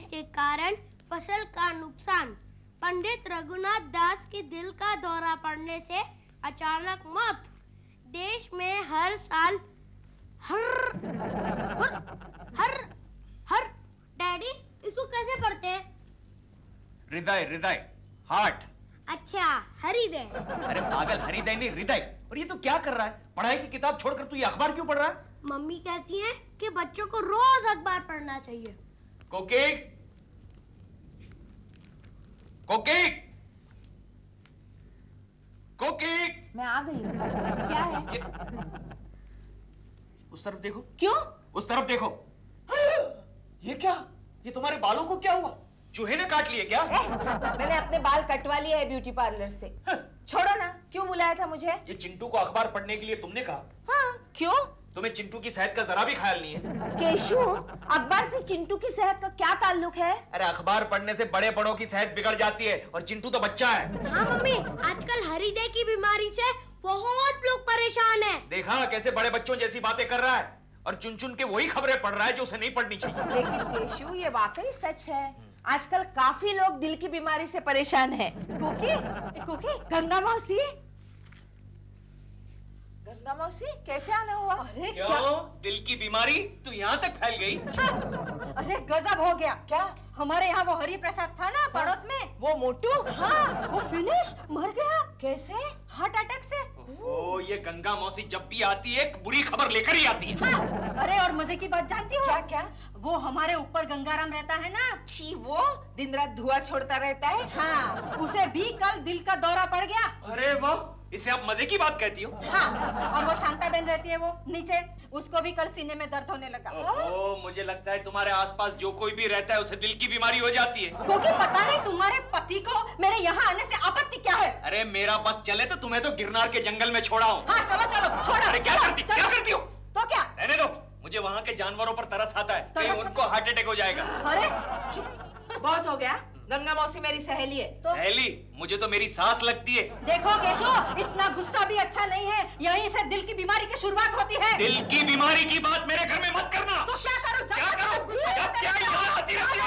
के कारण फसल का नुकसान। पंडित रघुनाथ दास की दिल का दौरा पड़ने से अचानक मौत। देश में हर साल हर डैडी इसको कैसे पढ़ते हैं? हृदय, हृदय, हार्ट। अच्छा, हृदय। अरे पागल, हृदय नहीं हृदय। और ये तो क्या कर रहा है? पढ़ाई की किताब छोड़कर तू ये अखबार क्यों पढ़ रहा है? मम्मी कहती हैं कि बच्चों को रोज अखबार पढ़ना चाहिए। कोकी, कोकी, कोकी। मैं आ गई हूँ। क्या है? उस तरफ देखो। क्यों? उस तरफ देखो। ये क्या? ये तुम्हारे बालों को क्या हुआ? चूहे ने काट लिए क्या? मैंने अपने बाल कटवा लिए है ब्यूटी पार्लर से। छोड़ो ना, क्यों बुलाया था मुझे? ये चिंटू को अखबार पढ़ने के लिए तुमने कहा? हाँ, क्यों? तुम्हें चिंटू की सेहत का जरा भी ख्याल नहीं है। केशु, अखबार से चिंटू की सेहत का क्या ताल्लुक है? अरे अखबार पढ़ने से बड़े बड़ों की सेहत बिगड़ जाती है और चिंटू तो बच्चा है। हाँ मम्मी, आजकल हृदय की बीमारी से बहुत लोग परेशान हैं। देखा कैसे बड़े बच्चों जैसी बातें कर रहा है और चुन चुन के वही खबरें पढ़ रहा है जो उसे नहीं पढ़नी चाहिए। लेकिन केशु, ये वाकई सच है। आजकल काफी लोग दिल की बीमारी से परेशान हैं। कुकी, गंगा मौसी, गंगा मौसी, कैसे आना हुआ? अरे क्यों? दिल की बीमारी तू यहाँ तक फैल गई? अरे गजब हो गया। क्या? हमारे यहाँ वो हरि प्रसाद था ना पड़ोस में, वो मोटू? हाँ, वो फिनिश मर गया। कैसे? हार्ट अटैक से। ओ, ये गंगा मौसी जब भी आती है एक बुरी खबर लेकर ही आती है। हाँ। अरे और मजे की बात जानती हो? क्या? वो हमारे ऊपर गंगाराम रहता है ना, छी, वो दिन रात धुआं छोड़ता रहता है। हाँ, उसे भी कल दिल का दौरा पड़ गया। अरे वाह, इसे आप मजे की बात कहती हो? हाँ, और वो शांता बहन रहती है वो नीचे, उसको भी कल सीने में दर्द होने लगा। ओह, मुझे लगता है तुम्हारे आसपास जो कोई भी रहता है उसे दिल की बीमारी हो जाती है। क्योंकि पता नहीं तुम्हारे पति को मेरे यहाँ आने से आपत्ति क्या है? अरे मेरा बस चले तो तुम्हें तो गिरनार के जंगल में छोड़ा हूँ। हाँ, चलो छोड़ो। अरे क्या करती हो? तो क्या? रहने दो, मुझे वहाँ के जानवरों पर तरस आता है। कहीं उनको हार्ट अटैक हो जाएगा। अरे चुप, बहुत हो गया। गंगा मौसी मेरी सहेली है। सहेली? मुझे तो मेरी सास लगती है। देखो केशव, इतना गुस्सा भी अच्छा नहीं है। यहीं से दिल की बीमारी की शुरुआत होती है। दिल की बीमारी की बात मेरे घर में मत करना। तो क्या करूं? क्या करूं? क्या यहाँ आती रहती हो?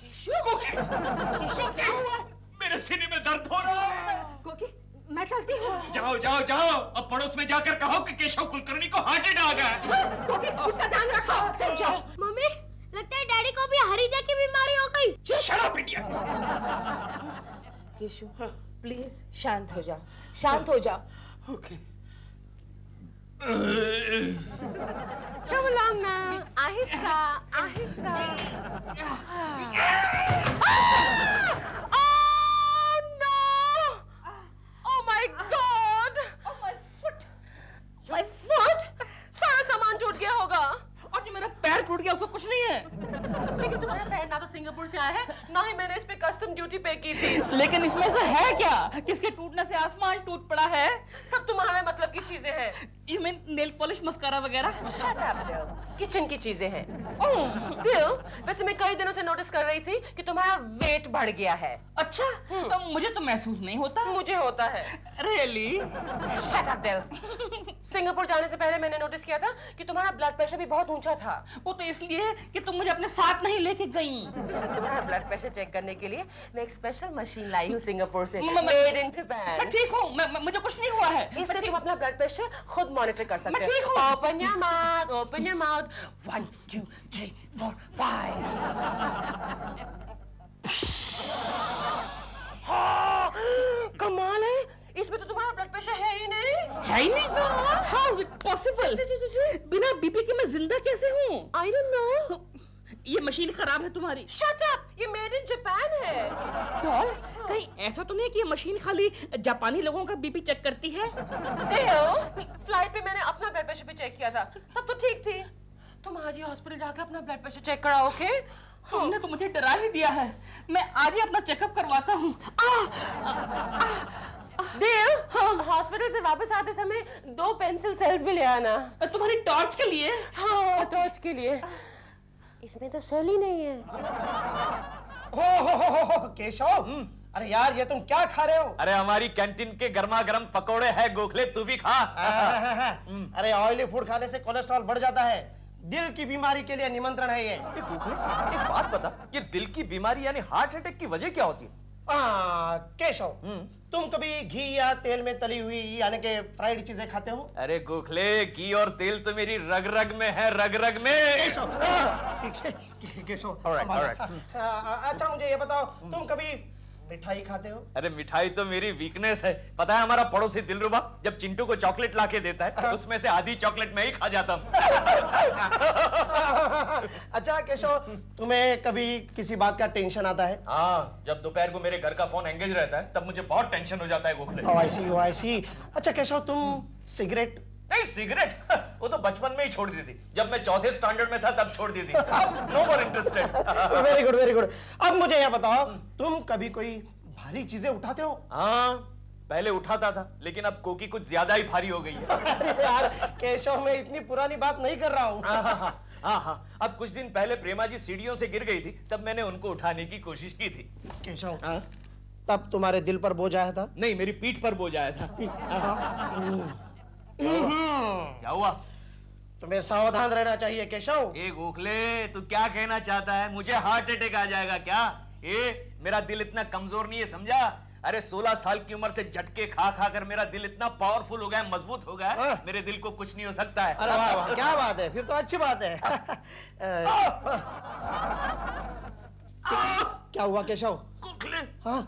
केशु, क्या हुआ? मेरे सीने में दर्द हो रहा है। कोकी, मैं चलती हूँ। जाओ। अब पड़ोस में जाकर कहो कि केशव कुलकर्णी को हार्ट अटैक आ गया है। कोकी, उसका ध्यान रखो। तुम जाओ। मम्मी, लगता है डैडी को भी हृदय की बीमारी हो गई। Shut up idiot. Keshu, please शांत हो जाओ, शांत हो जाओ। ओके। Come along now. आहिस्ता, आहिस्ता। Oh no! Oh my God! Oh my foot! My foot? सारा सामान टूट गया होगा। और जो मेरा पैर टूट गया उसको कुछ नहीं है। लेकिन तुम्हारा पैर ना तो सिंगापुर से आया है, ना ही मैंने इस पे कस्टम ड्यूटी पे की थी। लेकिन इसमें से है क्या? किसके टूटने से आसमान टूट पड़ा है? सब तुम्हारे मतलब की चीजें हैं। You mean nail polish, mascara वगैरह? Shut up, Bill. किचन की चीजें हैं। Bill, वैसे मैं कई दिनों से नोटिस कर रही थी कि तुम्हारा वेट बढ़ गया है। अच्छा, मुझे तो महसूस नहीं होता। मुझे होता है। Really? Shut up, Bill. Singapore जाने से पहले मैंने नोटिस किया था कि तुम्हारा ब्लड प्रेशर भी बहुत ऊंचा था। वो तो इसलिए कि तुम मुझे अपने साथ नहीं लेके गई। तुम्हारा ब्लड प्रेशर चेक करने के लिए मैं एक स्पेशल मशीन लाई हूँ सिंगापुर से, मैं मेड इन जापान। ठीक हूँ, मुझे कुछ नहीं हुआ है। इससे तुम अपना ब्लड प्रेशर खुद मॉनिटर कर सकते ठीक हूँ। हो। Open your mouth, open your mouth. 1, 2, 3, 4, 5. कमाल है, इसमें तो तुम्हारा ब्लड प्रेशर है ही नहीं। है ही नहीं? How is it possible? बिना बीपी के मैं जिंदा कैसे हूँ? I don't know. ये मशीन खराब है तुम्हारी। Shut up, ये मेड इन जापान है। डॉल, कहीं ऐसा तो नहीं है कि ये मशीन खाली जापानी लोगों का बीपी चेक करती है? फ्लाइट पे मैंने अपना ब्लड प्रेशर भी चेक किया था, तब तो ठीक थी। तुम आज ही हॉस्पिटल जाकर अपना ब्लड प्रेशर चेक कराओ, ओके? तुमने तो मुझे डरा ही दिया है। मैं आज ही अपना चेकअप करवाता हूँ। देव, हॉस्पिटल से वापस आते समय 2 पेंसिल सेल्स भी ले आना। तुम्हारी टॉर्च के लिए? हाँ, टॉर्च के लिए। इसमें तो सेल ही नहीं है। हो केशव, अरे यार ये तुम क्या खा रहे हो? अरे हमारी कैंटीन के गर्मा गर्म पकोड़े हैं गोखले, तू भी खा। अरे ऑयली फूड खाने से कोलेस्ट्रॉल बढ़ जाता है, दिल की बीमारी के लिए निमंत्रण है ये। गोखले एक बात बता, ये दिल की बीमारी यानी हार्ट अटैक की वजह क्या होती है? केशव, तुम कभी घी या तेल में तली हुई यानी कि फ्राइड चीजें खाते हो? अरे गोखले, घी और तेल तो मेरी रग रग में है, रग रग में। Keshav Alright, alright. अच्छा मुझे ये बताओ, तुम कभी मिठाई खाते हो? अरे मिठाई तो मेरी वीकनेस है। पता है हमारा पड़ोसी दिलरुबा जब चिंटू को चॉकलेट लाके देता है उसमें से आधी चॉकलेट मैं ही खा जाता हूँ। अच्छा केशव, तुम्हें कभी किसी बात का टेंशन आता है? हाँ, जब दोपहर को मेरे घर का फोन एंगेज रहता है तब मुझे बहुत टेंशन हो जाता है गोखले। Oh, I see. अच्छा केशव, तुम सिगरेट? नहीं, सिगरेट वो तो बचपन में ही छोड़ दी थी, जब मैं चौथे स्टैंडर्ड में था तब छोड़ दी थी। अब no more interested. Very good very good. अब मुझे यह बताओ, तुम कभी कोई भारी चीजें उठाते हो? हाँ, पहले उठाता था लेकिन अब कोकी कुछ ज्यादा ही भारी हो गई है। अरे यार केशव, मैं इतनी पुरानी बात नहीं कर रहा हूँ। हाँ, अब कुछ दिन पहले प्रेमा जी सीढ़ियों से गिर गई थी, तब मैंने उनको उठाने की कोशिश की थी। केशव, तब तुम्हारे दिल पर बोझ आया था? नहीं, मेरी पीठ पर बोझ आया था। क्या हुआ? तुम्हें सावधान रहना चाहिए केशव। ए गोखले, तू क्या कहना चाहता है? मुझे हार्ट अटैक आ जाएगा क्या? मेरा दिल इतना कमजोर नहीं है, समझा? अरे 16 साल की उम्र से झटके खा खा कर मेरा दिल इतना पावरफुल हो गया, मजबूत हो गया, मेरे दिल को कुछ नहीं हो सकता है। अरे वाह वाह, क्या बात है, फिर तो अच्छी बात है। क्या हुआ केशव? गोखले, हाँ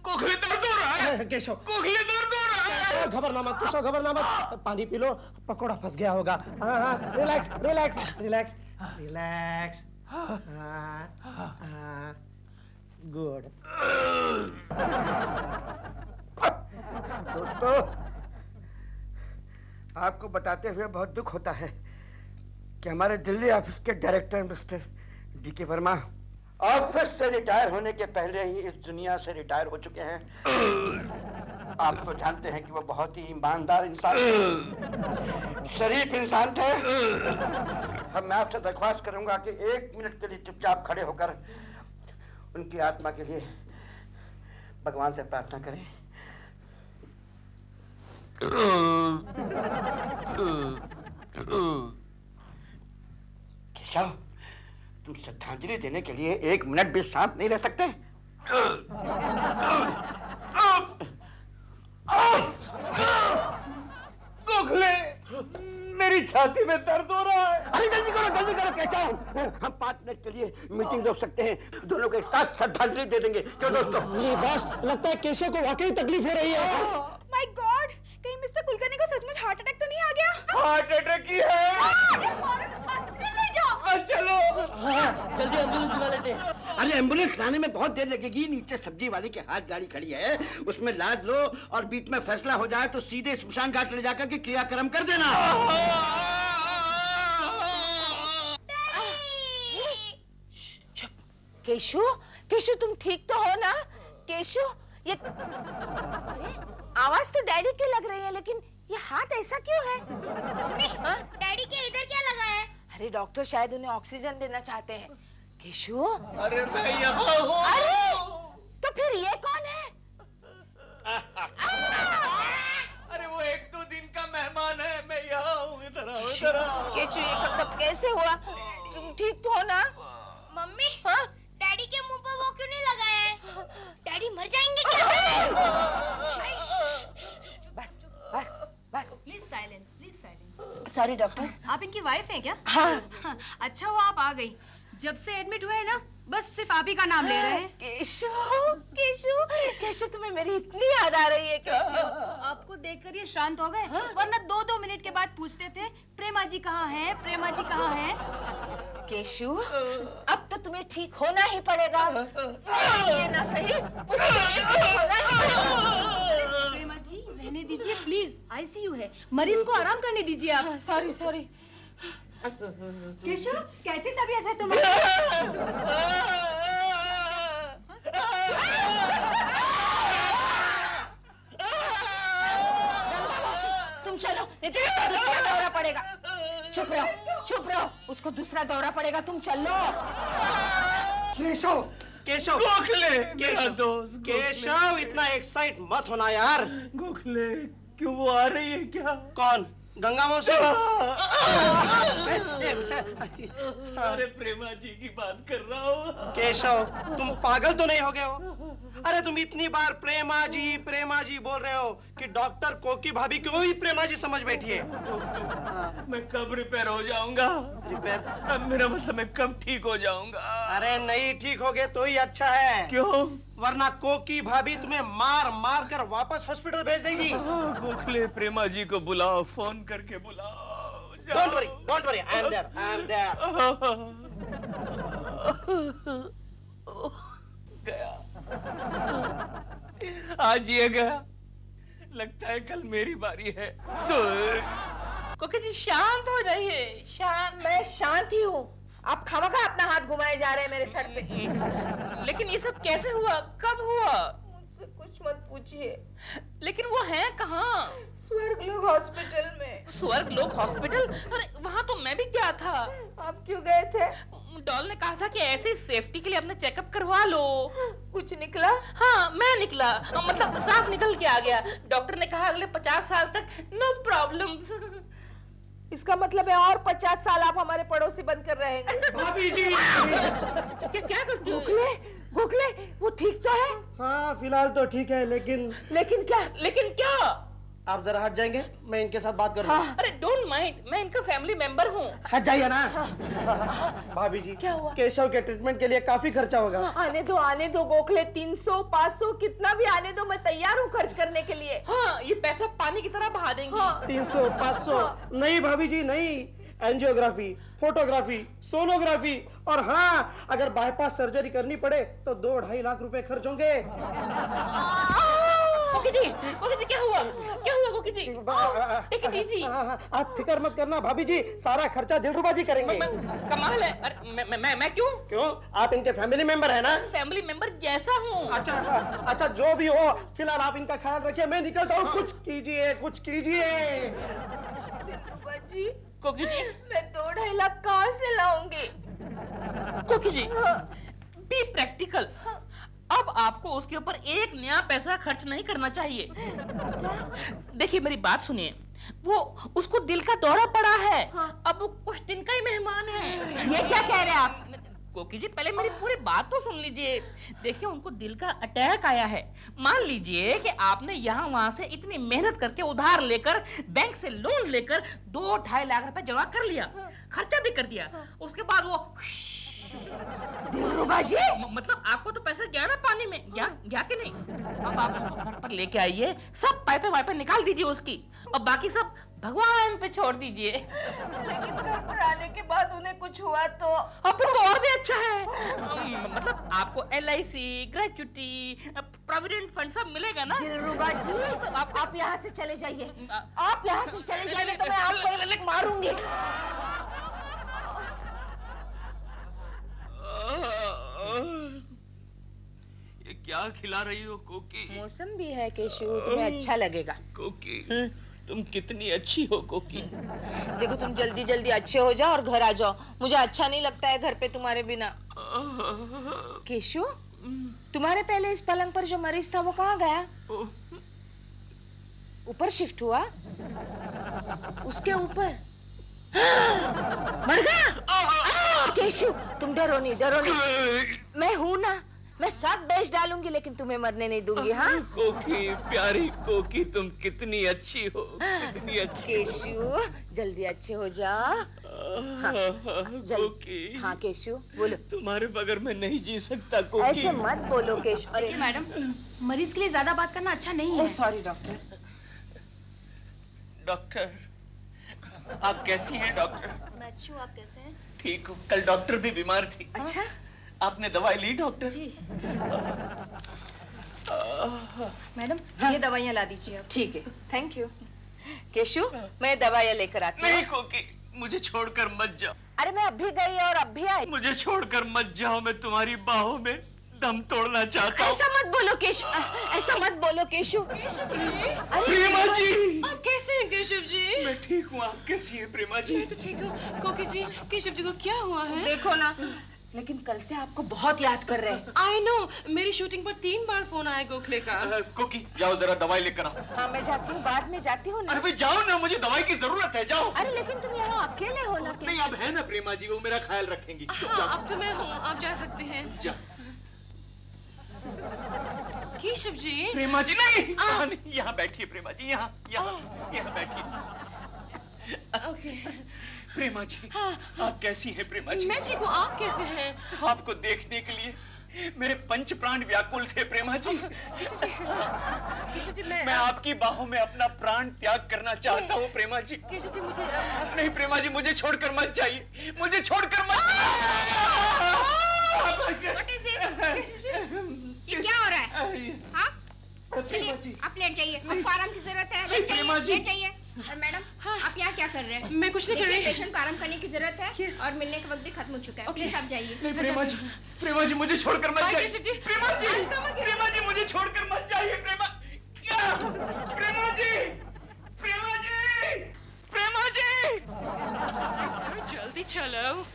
गोखले दर्द हो रहा है। केशव, गोखले दर्द हो रहा है। घबरना मत केशव, घबरना मत, पानी पी लो, पकोड़ा फंस गया होगा। हाँ, relax relax relax relax. Good. दोस्तों, आपको बताते हुए बहुत दुख होता है कि हमारे दिल्ली ऑफिस के director mister DK. Verma office से रिटायर होने के पहले ही इस दुनिया से रिटायर हो चुके हैं। आप तो जानते हैं कि वो बहुत ही ईमानदार इंसान थे, शरीफ इंसान थे। अब मैं आपसे दरख्वास्त करूंगा कि 1 मिनट के लिए चुपचाप खड़े होकर उनकी आत्मा के लिए भगवान से प्रार्थना करें। केशव, तुम श्रद्धांजलि देने के लिए 1 मिनट भी शांत नहीं रह सकते? गोखले, मेरी छाती में दर्द हो रहा है। अरे जल्दी करो केशव, हम 5 मिनट के लिए मीटिंग रोक सकते हैं, दोनों को एक साथ श्रद्धांजलि दे देंगे। क्यों दोस्तों? नहीं बॉस, लगता है केशव को वाकई तकलीफ हो रही है। माय गॉड, कहीं मिस्टर कुलकर्णी को सचमुच हार्ट अटैक तो नहीं आ गया? हार्ट अटैक ही है। हॉस्पिटल ले जाओ। चलो। जल्दी एम्बुलेंस बुला लेते हैं। अरे एम्बुलेंस लाने में बहुत देर लगेगी, नीचे सब्जी वाले के हाथ गाड़ी खड़ी है, उसमें लाद लो और बीच में फैसला हो जाए तो सीधे स्मशान घाट ले जाकर के क्रियाक्रम कर देना। केशु, केशु तुम ठीक तो हो ना? केशु, ये अरे आवाज तो डैडी की लग रही है, लेकिन ये हाथ ऐसा क्यों है? मम्मी, डैडी के इधर क्या लगा है? अरे डॉक्टर शायद उन्हें ऑक्सीजन देना चाहते हैं। केशु, अरे मैं यहाँ हूँ। अरे तो फिर ये कौन है? अरे वो 1-2 दिन का मेहमान है, मैं यहाँ हूँ, इधर आओ, इधर आओ। केशु, ये सब कैसे हुआ? तुम ठीक तो हो ना? मम्मी, हाँ? डैडी के मुंह पर वो क्यों नहीं लगा है? डैडी मर जाएंगे क्या? बस बस बस। Please silence. Sorry doctor. आप इनकी वाइफ हैं क्या? हाँ। अच्छा हुआ आप आ गई। जब से एडमिट हुए हैं ना, बस सिर्फ आप ही का नाम ले रहे हैं। केशु, केशु, केशु, तुम्हें मेरी इतनी याद आ रही है केशु। आपको देखकर ये शांत हो गए, वरना 2-2 मिनट के बाद पूछते थे प्रेमा जी कहाँ हैं, प्रेमा जी कहाँ हैं। केशु, अब तो तुम्हें ठीक होना ही पड़ेगा। ये ना सही, उसके लिए ठीक होना ही पड़ेगा। प्रेमा जी रहने दीजिए प्लीज, आईसीयू है, मरीज को आराम करने दीजिए आप। Sorry sorry. केशु, कैसी तबीयत है तुम्हारी? तुम चलो, नहीं तो उसको दूसरा दौरा पड़ेगा। चुप रहो, चुप रहो, उसको दूसरा दौरा पड़ेगा, तुम चलो। केशव, केशव गोखले मेरा दोस्त केशव इतना एक्साइट मत होना यार। गोखले क्यों वो आ रही है क्या? कौन? गंगा मौसी? अरे प्रेमा जी की बात कर रहा हूँ। केशव तुम पागल तो नहीं हो गए हो? अरे तुम इतनी बार प्रेमा जी बोल रहे हो कि डॉक्टर कोकी भाभी को ही प्रेमा जी समझ बैठी है। मैं कब रिपेयर हो जाऊंगा? रिपेयर? अब मेरा मतलब मैं कब ठीक हो जाऊंगा? अरे नहीं ठीक हो गए तो ही अच्छा है। क्यों? वरना कोकी भाभी तुम्हें मार मार कर वापस हॉस्पिटल भेज देगी। गोखले प्रेमा जी को बुलाओ, फोन करके बुलाओ। Don't worry, I am there. गया, आज ये गया, लगता है कल मेरी बारी है। कोकी जी शांत हो जाइए, शांत। मैं शांत ही हूँ। आप खामखा अपना हाथ घुमाए जा रहे हैं मेरे सर पे। लेकिन ये सब कैसे हुआ, कब हुआ? मुझसे कुछ मत पूछिए। लेकिन वो है कहाँ? स्वर्गलोक हॉस्पिटल में। स्वर्गलोक हॉस्पिटल? अरे वहाँ तो मैं भी गया था। आप क्यों गए थे? डॉल ने कहा था कि ऐसे सेफ्टी के लिए अपने चेकअप करवा लो। कुछ निकला? हाँ मैं निकला, मतलब साफ निकल के आ गया। डॉक्टर ने कहा अगले 50 साल तक नो प्रॉब्लम। इसका मतलब है और 50 साल आप हमारे पड़ोसी बनकर रहेंगे। भाभी जी क्या करते हो? गोखले वो ठीक तो है? हाँ फिलहाल तो ठीक है, लेकिन लेकिन क्या? आप जरा हट जाएंगे, मैं इनके साथ बात कर रहा हूँ। अरे डोंट माइंड, मैं इनका फैमिली मेंबर हूँ। हट जाइए ना। भाभी जी क्या हुआ? केशव के ट्रीटमेंट के लिए काफी खर्चा होगा। आने दो गोखले, 300 500 कितना भी आने दो, मैं तैयार हूँ खर्च करने के लिए। हाँ ये पैसा पानी की तरह बहा देंगे। 300 500 नहीं भाभी जी नहीं, एंजियोग्राफी, फोटोग्राफी, सोनोग्राफी और हाँ अगर बाईपास सर्जरी करनी पड़े तो 2-2.5 लाख रुपए खर्च होंगे। कोकी जी क्या हुआ कोकी जी? Take it easy. आप फिक्र मत करना भाभी जी, सारा खर्चा दिलरुबा जी करेंगे। कमाल है। अरे मैं क्यों? आप इनके फैमिली मेंबर है ना? फैमिली मेंबर जैसा हूँ। अच्छा जो भी हो, फिलहाल आप इनका ख्याल रखिए, मैं निकलता हूँ। कुछ कीजिए। जी कोकी जी मैं 2-2.5 लाख कहाँ से लाऊंगी? कोकी जी बी प्रैक्टिकल। अब आपको उसके ऊपर एक नया पैसा खर्च नहीं करना चाहिए। देखिए मेरी बात सुनिए, वो उसको दिल का दौरा पड़ा है। अब वो कुछ दिन का ही मेहमान है। ये क्या कह रहे हैं आप? कोकी जी पहले मेरी पूरी बात तो सुन लीजिए। देखिए उनको दिल का अटैक आया है। मान लीजिए कि आपने यहाँ वहां से इतनी मेहनत करके उधार लेकर, बैंक से लोन लेकर 2-2.5 लाख रुपए जमा कर लिया, खर्चा भी कर दिया। उसके बाद वो दिलरुबा जी मतलब आपको तो पैसा गया ना पानी में, गया कि नहीं? अब आप उनको घर पर लेके आइए, सब पाइपे वाइपे निकाल दीजिए उसकी, और बाकी सब भगवान पे छोड़ दीजिए। लेकिन घर पर आने के बाद उन्हें कुछ हुआ तो? अब तो और भी अच्छा है। मतलब आपको LIC, ग्रेच्युटी, प्रोविडेंट फंड सब मिलेगा ना? दिलरुबा जी आप यहाँ से चले जाइए। आप यहाँ से चले जाइए तो मैं आपको मारूंगी। ये क्या खिला रही हो कोकी? मौसम भी है केशु, तुम्हें अच्छा लगेगा। कोकी तुम कितनी अच्छी हो कोकी। देखो तुम जल्दी जल्दी अच्छे हो जाओ और घर आ जाओ, मुझे अच्छा नहीं लगता है घर पे तुम्हारे बिना। केशु तुम्हारे पहले इस पलंग पर जो मरीज था वो कहाँ गया? ऊपर शिफ्ट हुआ? उसके ऊपर मर गया? केशु तुम डरो नहीं, मैं हूं ना, मैं सब बेच डालूंगी लेकिन तुम्हें मरने नहीं दूंगी। हाँ कोकी प्यारी कोकी, तुम कितनी अच्छी हो, कितनी अच्छी। केशु जल्दी अच्छे हो जा। कोकी हाँ केशु बोलो। तुम्हारे बगैर मैं नहीं जी सकता कोकी। ऐसे मत बोलो केशु। अरे मैडम मरीज के लिए ज्यादा बात करना अच्छा नहीं है। Sorry doctor. डॉक्टर आप कैसी हैं डॉक्टर? मैं अच्छी हूँ, आप कैसे हैं? ठीक हूँ, कल डॉक्टर भी बीमार थी। अच्छा आपने दवाई ली डॉक्टर? जी मैडम ये दवाइयाँ ला दीजिए आप। ठीक है थैंक यू। केशु मैं दवाइयाँ लेकर आती हूँ। नहीं कोकी मुझे छोड़कर मत जाओ। अरे मैं अभी गई और अब भी आई। मुझे छोड़कर मत जाओ, मैं तुम्हारी बाहों में दम तोड़ना चाहता हूँ। ऐसा मत बोलो केशु, ऐसा मत बोलो केशु। प्रेमा जी आप कैसे हैं केशव जी? मैं ठीक हूँ, आप कैसी हैं प्रेमा जी? मैं तो ठीक हूँ। कोकी जी केशव जी को क्या हुआ है? देखो ना लेकिन कल से आपको बहुत याद कर रहे हैं। आई नो, मेरी शूटिंग पर 3 बार फोन आया गोखले का। कोकी जाओ जरा दवाई लेकर आओ। हाँ मैं जाती हूँ, बाद में जाती हूँ ना। अरे भाई जाओ ना, मुझे दवाई की जरूरत है, जाओ। अरे लेकिन तुम यहाँ अकेले हो ना। नहीं अब है ना प्रेमा जी, वो मेरा ख्याल रखेंगी। हाँ अब तो मैं हूँ, आप जा सकते हैं। जा। केशव जी। प्रेमा जी नहीं, यहाँ बैठिए प्रेमा जी, यहाँ बैठिए। ओके। प्रेमा जी आप कैसी हैं प्रेमा जी? मैं ठीक हूँ, आप कैसे हैं? आपको देखने के लिए मेरे पंच प्राण व्याकुल थे प्रेमा जी। केशव जी मैं आपकी बाहों में अपना प्राण त्याग करना चाहता हूँ प्रेमा जी। केशव जी मुझे नहीं प्रेमा जी, मुझे छोड़कर मत जाइए, मुझे छोड़कर मत। What is this? ये क्या हो रहा है? हाँ? चलिए, आप लेट जाइए। आपको आराम की जरूरत है, लेट जाइए। और मैडम, आप यहाँ क्या कर रहे हैं? मैं कुछ नहीं कर रही। पेशेंट को आराम करने की जरूरत है और मिलने का वक्त भी खत्म हो चुका है। प्लीज आप जाइए। नहीं प्रेमा जी मुझे छोड़कर मत जाइए। प्रेमा जी मुझे छोड़कर मत जाइए। प्रेमा जी जल्दी चलो।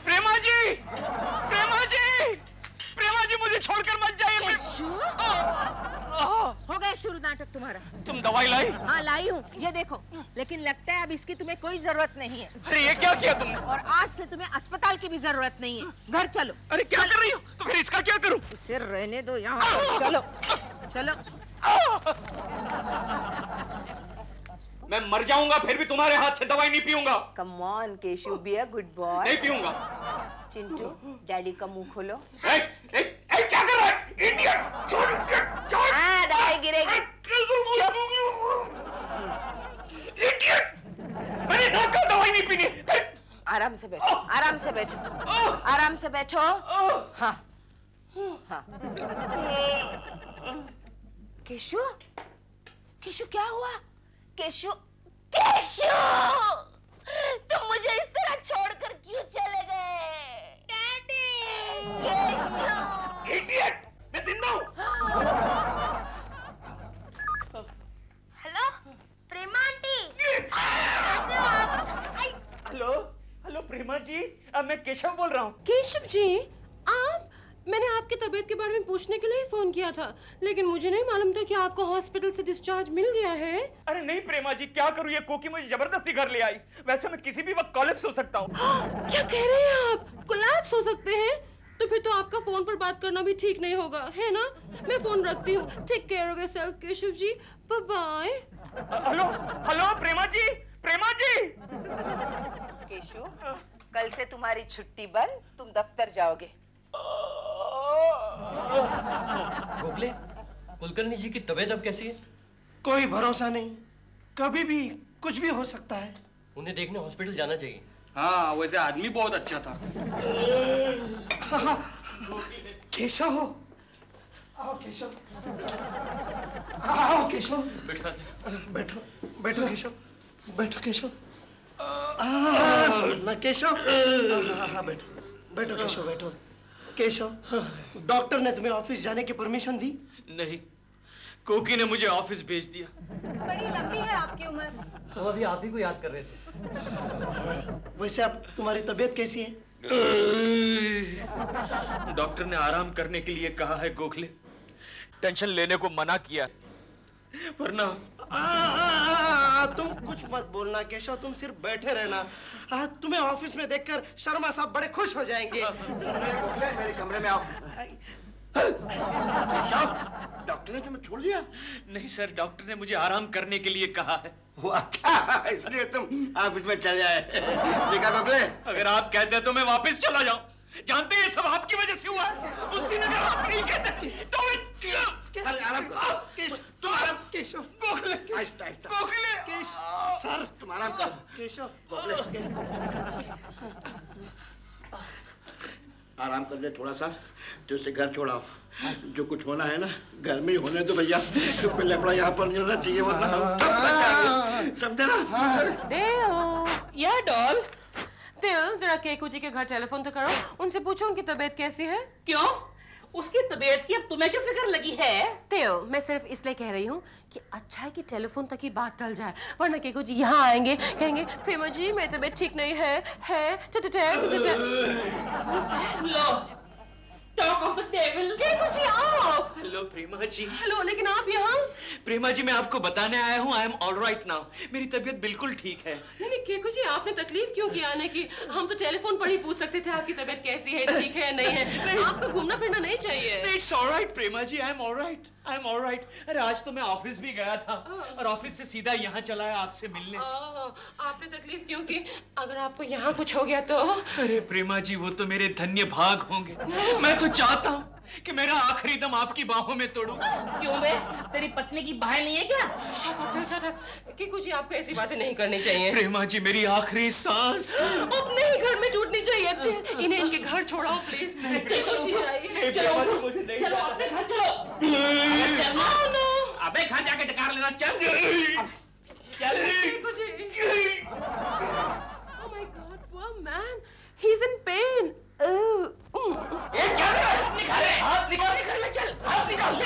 प्रेमा जी मुझे छोड़कर मत जाइए। हो गया शुरू नाटक तुम्हारा। तुम दवाई लाई? हाँ लाई हूँ, ये देखो। लेकिन लगता है अब इसकी तुम्हें कोई जरूरत नहीं है। अरे ये क्या किया तुमने? और आज से तुम्हें अस्पताल की भी जरूरत नहीं है। घर चलो। अरे क्या कर रही हो? तो फिर इसका क्या करूं? इसे रहने दो यहाँ। चलो चलो। मैं मर जाऊंगा फिर भी तुम्हारे हाथ से दवाई नहीं पीऊंगा। Come on Keshav, be a good boy. नहीं पीऊंगा। चिंटू डैडी का मुंह खोलो। क्या कर रहा है? इडियट! छोड़। हाँ दवाई गिरेगी। इडियट! मैंने ना कहा दवाई नहीं पीनी। आराम से बैठो, आराम से बैठो, आराम से बैठो। हाँ हाँ। केशु, केशु क्या हुआ? केशु, केशु, तुम मुझे इस तरह छोड़कर क्यों चले गए? डैडी! केशु! इडियट! मैं जिंदा हूँ। हेलो प्रेमा आंटी। हेलो प्रेमा जी, अब मैं केशव बोल रहा हूँ। केशव जी आप, मैंने आपकी तबीयत के बारे में पूछने के लिए फोन किया था, लेकिन मुझे नहीं मालूम था कि आपको हॉस्पिटल से डिस्चार्ज मिल गया है। अरे नहीं प्रेमा जी, क्या करूँ, ये कोकी मुझे जबरदस्ती घर ले आई। वैसे मैं किसी भी वक्त कोलैप्स हो सकता हूँ। क्या कह रहे हैं आप? कोलैप्स हो सकते हैं? तो फिर तो आपका फोन पर बात करना भी ठीक नहीं होगा, है ना? मैं फोन रखती हूँ। Take care of yourself Keshav ji. Bye bye. Hello Prema ji. Keshu, कल से तुम्हारी छुट्टी बंद, तुम दफ्तर जाओगे। गोखले, कुलकर्णी जी की तबीयत अब कैसी है? कोई भरोसा नहीं, कभी भी कुछ भी हो सकता है। उन्हें देखने हॉस्पिटल जाना चाहिए। हाँ वैसे आदमी बहुत अच्छा था। केशव हो, आओ केशव, आओ केशव। बैठो बैठो केशव, बैठो केशव। समझना केशव। हाँ बैठो बैठो केशव, बैठो। केशव, डॉक्टर ने तुम्हें ऑफिस जाने की परमिशन दी? नहीं, कोकी ने मुझे ऑफिस भेज दिया। बड़ी लंबी है आपकी उम्र। तो अभी आप ही को याद कर रहे थे। वैसे अब तुम्हारी तबीयत कैसी है? डॉक्टर ने आराम करने के लिए कहा है गोखले, टेंशन लेने को मना किया, वरना तुम कुछ मत बोलना केशव, तुम सिर्फ बैठे रहना। तुम्हें ऑफिस में देखकर शर्मा साहब बड़े खुश हो जाएंगे। मेरे कमरे में आओ। डॉक्टर ने तुम्हें छोड़ दिया? नहीं सर, डॉक्टर ने मुझे आराम करने के लिए कहा है। वो अच्छा, इसलिए तुम ऑफिस में चले आए। देखा गोखले, अगर आप कहते हैं तो मैं वापस चला जाऊं। जानते हैं ये सब आपकी वजह से हुआ है। उस दिन अगर आप नहीं कहते तो अरे आराम करो। तुम आराम केशव। गोखले, आहिस्ता आहिस्ता। गोखले, सर तुम आराम करो। केशव, आराम कर ले थोड़ा सा, तो इसे घर छोड़ाओ। जो कुछ होना है ना घर में ही होने दो भैया। तो कोई लफड़ा यहाँ पर नहीं होना चाहिए, वरना समझे ना? दिल, या डॉल, दिल जरा केकू जी के घर टेलीफोन तो करो, उनसे पूछो उनकी तबीयत कैसी है। क्यों? उसकी तबीयत की अब तुम्हें क्यों फिक्र लगी है? तेल, मैं सिर्फ इसलिए कह रही हूँ कि अच्छा है कि टेलीफोन तक ही बात टल जाए, वरना केको जी यहाँ आएंगे, कहेंगे प्रेमा जी मेरी तबीयत ठीक नहीं है लो, टॉक ऑफ द डेविल। केको जी आप। हेलो प्रेमा जी। हेलो, लेकिन आप यहाँ? प्रेमा जी मैं आपको बताने आया हूँ, आई एम ऑल राइट नाउ। मेरी तबीयत बिल्कुल ठीक है। नहीं केको जी, आपने तकलीफ क्यों की आने की? हम तो टेलीफोन पर ही पूछ सकते थे आपकी तबीयत कैसी है, ठीक है नहीं है। आपको घूमना फिरना नहीं चाहिए। It's all right Prema ji, I am all right, I am all right. अरे आज तो मैं ऑफिस भी गया था और ऑफिस से सीधा यहाँ चला है आपसे मिलने। आपने तकलीफ क्यों की? अगर आपको यहाँ कुछ हो गया तो? अरे प्रेमा जी वो तो मेरे धन्य भाग होंगे। मैं तो चाहता हूँ कि मेरा आखिरी दम आपकी बाहों में तोड़ूं। क्यों बे? तेरी पत्नी की बाहें नहीं है क्या? Shut up. कि कुछ ही आपको ऐसी बातें नहीं करनी चाहिए। प्रेमा जी मेरी आखिरी सांस अपने ही घर में टूटनी चाहिए। इन्हें इनके घर छोड़ाओ प्लीज। चलो अपने घर चलो। अबे घर जाके डकार लेना। चल Oh my God, poor man. He's in pain. ये क्या निकाल रहे? हाथ निकाल ले, चल हाथ निकाल ले।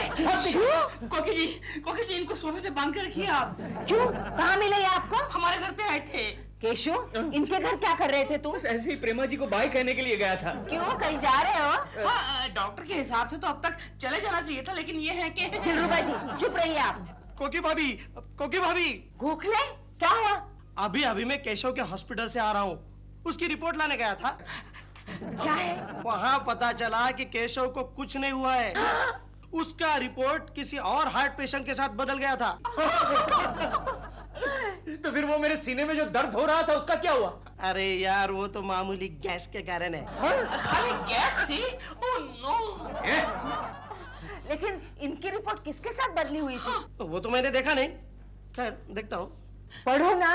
कोकी जी इनको सोफे से बांध कर रखिए आप। क्यों? कहाँ मिले ये आपको? हमारे घर पे आए थे। केशु, इनके घर क्या कर रहे थे तुम? ऐसे ही प्रेमा जी को बाय कहने के लिए गया था। क्यों, कहीं जा रहे हो? हाँ, डॉक्टर के हिसाब से तो अब तक चले जाना चाहिए था, लेकिन ये है कि दिलरुबा जी चुप रहिए आप। कोकी भाभी। गोखले, क्या हुआ? अभी मैं केशव के हॉस्पिटल से आ रहा हूँ, उसकी रिपोर्ट लाने गया था। क्या है? वहाँ पता चला कि केशव को कुछ नहीं हुआ है। उसका रिपोर्ट किसी और हार्ट पेशेंट के साथ बदल गया था। तो फिर वो मेरे सीने में जो दर्द हो रहा था उसका क्या हुआ? अरे यार वो तो मामूली गैस के कारण है। खाली गैस थी? Oh no. लेकिन इनकी रिपोर्ट किसके साथ बदली हुई थी? वो तो मैंने देखा नहीं, खैर देखता हूँ। पढ़ो ना।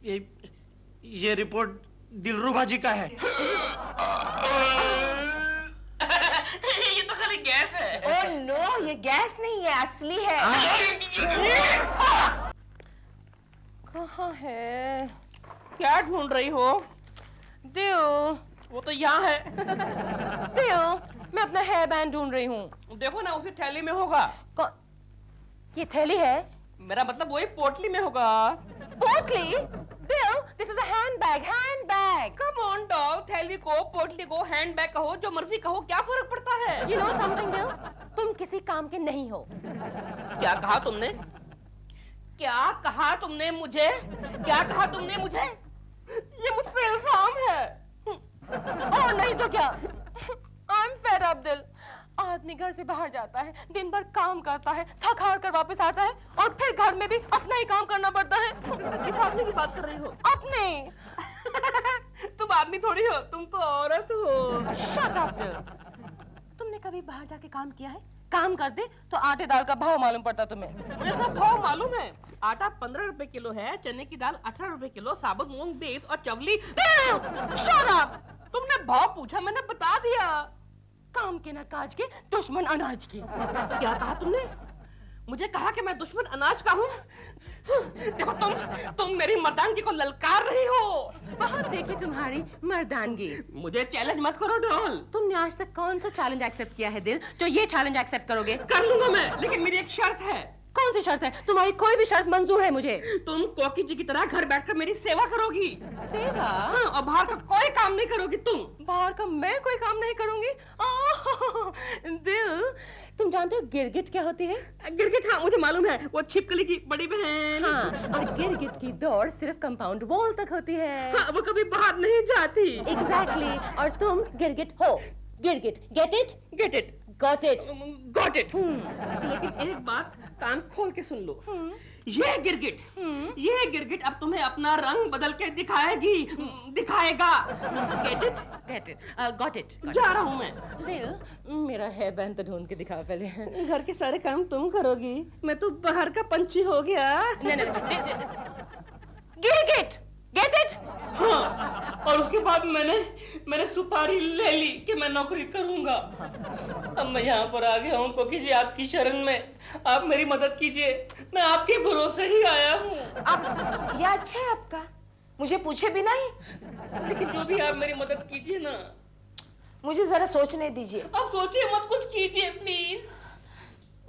ये रिपोर्ट दिलरुबा जी का है। ये तो खाली गैस है। ओह नो, ये गैस नहीं है, असली है। कहाँ है? क्या ढूंढ रही हो? दिल, वो तो यहाँ है। दिल, मैं अपना हेयर बैंड ढूंढ रही हूँ। देखो ना, उसी थैली में होगा। ये थैली है? मेरा मतलब वही पोटली में होगा। पोटली? Bill, this is a handbag. Come on, doll. थैली को, पोटली को, हैंडबैग कहो, जो मर्जी कहो, क्या फर्क पड़ता है? You know something, Bill? तुम किसी काम के नहीं हो। क्या कहा तुमने? क्या कहा तुमने मुझे? ये मुझ पे इल्जाम है। और नहीं तो क्या? I'm fed up, दिल। आदमी घर से बाहर जाता है, दिन भर काम करता है, थक हार कर वापस आता है और फिर घर में भी अपना ही काम करना पड़ता है। किस आदमी की बात कर रही हो? अपने। तुम आदमी थोड़ी हो, तुम तो औरत हो। Shut up, दिल। तुमने कभी बाहर जाके काम किया है? काम कर दे तो आटे दाल का भाव मालूम पड़ता तुम्हें। मुझे सब भाव मालूम है। आटा 15 रुपए किलो है, चने की दाल 18 रुपए किलो, साबुत मूंग 20 और चवली। Shut up! तुमने भाव पूछा, मैंने बता दिया। काम के न काज के, दुश्मन अनाज की। क्या कहा तुमने? मुझे कहा कि मैं दुश्मन अनाज का हूँ? देखो तुम मेरी मर्दानगी को ललकार रही हो। बहुत देखी तुम्हारी मर्दानगी। मुझे चैलेंज मत करो डॉल। तुमने आज तक कौन सा चैलेंज एक्सेप्ट किया है दिल, जो ये चैलेंज एक्सेप्ट करोगे? कर लूंगा मैं, लेकिन मेरी एक शर्त है। कौन सी शर्त है? तुम्हारी कोई भी शर्त मंजूर है मुझे। तुम कोकी जी की तरह घर बैठकर मेरी सेवा करोगी। सेवा? हाँ, और बाहर का कोई काम नहीं करोगी तुम। बाहर का मैं कोई काम नहीं करूंगी? दिल, तुम जानते हो गिरगिट क्या होती है? गिरगिट? हाँ मुझे मालूम है, वो छिपकली की बड़ी बहन। हाँ, और गिरगिट की दौड़ सिर्फ कंपाउंड वॉल तक होती है। हाँ, वो कभी बाहर नहीं जाती। एग्जैक्टली। और तुम गिरगिट हो। गिरगिट। Get it? Get it. Got it? Got it. लेकिन एक बात कान खोल के सुन लो। ये गिरगिट अब तुम्हें अपना रंग बदल के दिखाएगा। Get it? Get it. Got it. जा रहा हूँ मैं। दिल, मेरा हेयर बैंड तो ढूंढ के दिखाओ पहले। घर के सारे काम तुम करोगी, मैं तो बाहर का पंछी हो गया। नहीं, गिरगिट, गेट इट? हाँ, और उसके बाद मैंने सुपारी ले ली कि मैं नौकरी करूंगा। अब मैं यहाँ पर आ गया हूँ कोकी जी, आपकी शरण में। आप मेरी मदद कीजिए, मैं आपके भरोसे ही आया हूँ। अब ये अच्छा है आपका, मुझे पूछे भी नहीं। लेकिन जो भी आप मेरी मदद कीजिए ना। मुझे जरा सोचने दीजिए। अब सोचिए मत, कुछ कीजिए प्लीज।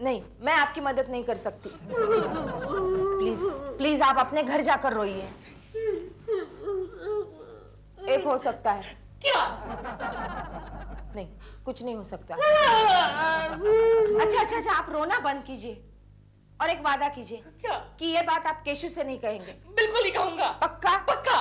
नहीं, मैं आपकी मदद नहीं कर सकती। प्लीज प्लीज आप अपने घर जाकर रोइए। एक हो सकता है। क्या? नहीं, कुछ नहीं हो सकता। अच्छा, आप रोना बंद कीजिए और एक वादा कीजिए। क्या? कि ये बात आप केशु से नहीं कहेंगे। बिल्कुल नहीं कहूंगा। पक्का? पक्का।